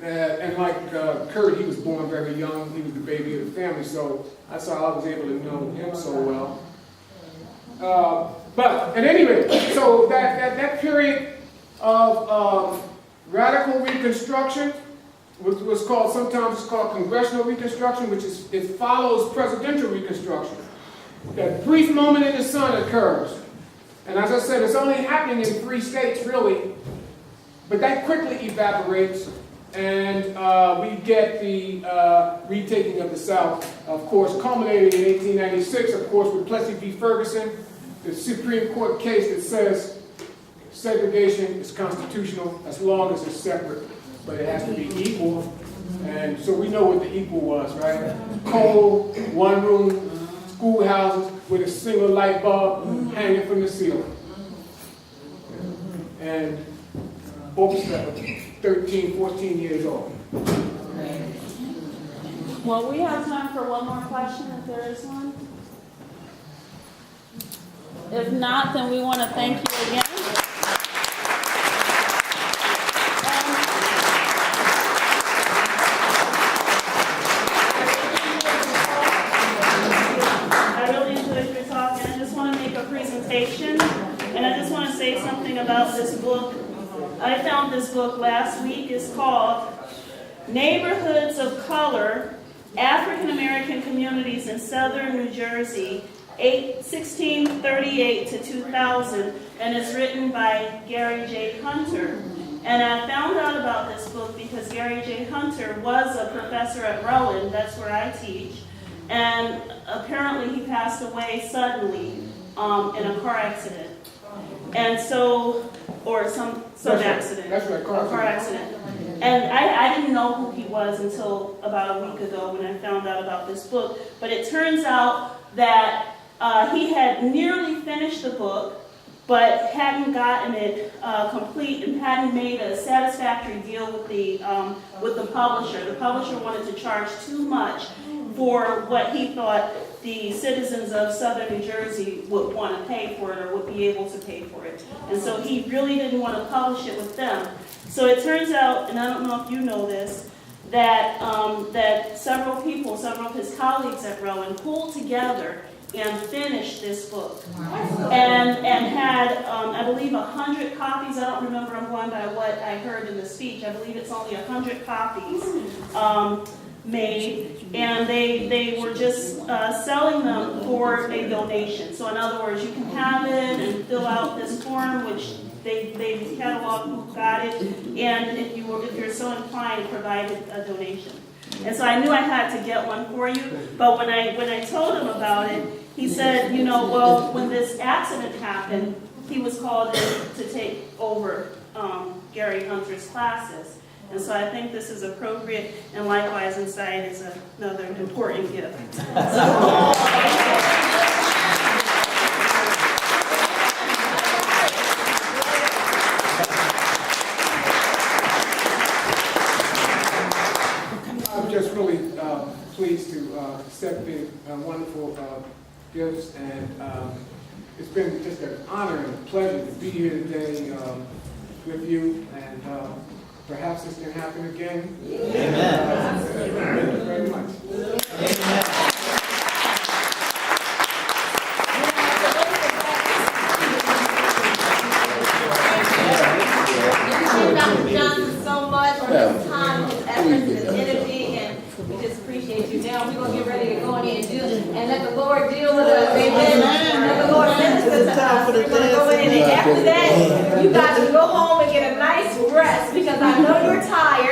And like Kurt, he was born very young. He was the baby of the family, so that's how I was able to know him so well. But at any rate, so that period of radical Reconstruction was called, sometimes it's called Congressional Reconstruction, which is, it follows presidential Reconstruction. That brief moment in the sun occurs. And as I said, it's only happening in 3 states, really. But that quickly evaporates, and we get the retaking of the South, of course, culminating in 1896, of course, with Plessy v. Ferguson, the Supreme Court case that says segregation is constitutional as long as it's separate, but it has to be equal. And so we know what the equal was, right? Coal, one-room schoolhouses with a single light bulb hanging from the ceiling. And folks that were 13, 14 years old. Well, we have time for one more question if there is one. If not, then we want to thank you again. I really enjoyed your talk, and I just want to make a presentation, and I just want to say something about this book. I found this book last week. It's called Neighborhoods of Color, African American Communities in Southern New Jersey, 1638 to 2000, and it's written by Gary J. Hunter. And I found out about this book because Gary J. Hunter was a professor at Rowan, that's where I teach, and apparently he passed away suddenly in a car accident. And so, or some accident. That's right, car accident. And I didn't know who he was until about a week ago when I found out about this book. But it turns out that he had nearly finished the book, but hadn't gotten it complete and hadn't made a satisfactory deal with the publisher. The publisher wanted to charge too much for what he thought the citizens of Southern New Jersey would want to pay for it or would be able to pay for it. And so he really didn't want to publish it with them. So it turns out, and I don't know if you know this, that that several of his colleagues at Rowan pulled together and finished this book. And had, I believe, 100 copies. I don't remember, I'm going by what I heard in the speech. I believe it's only 100 copies made, and they were just selling them for a donation. So in other words, you can have it and fill out this form, which they catalog who got it, and if you're so inclined, provide a donation. And so I knew I had to get one for you, but when I told him about it, he said, you know, well, when this accident happened, he was called in to take over Gary Hunter's classes. And so I think this is appropriate, and likewise inside is another important gift. I'm just really pleased to accept the wonderful gifts, and it's been just an honor and a pleasure to be here today with you, and perhaps this can happen again. Amen. Thank you very much. Amen. Dr. Johnson so much for his time, his efforts, his energy, and we just appreciate you. Now we're going to get ready to go in and let the Lord deal with us. Amen. Let the Lord minister to us. We're going to go in, and after that, you guys can go home and get a nice rest because I know you're tired.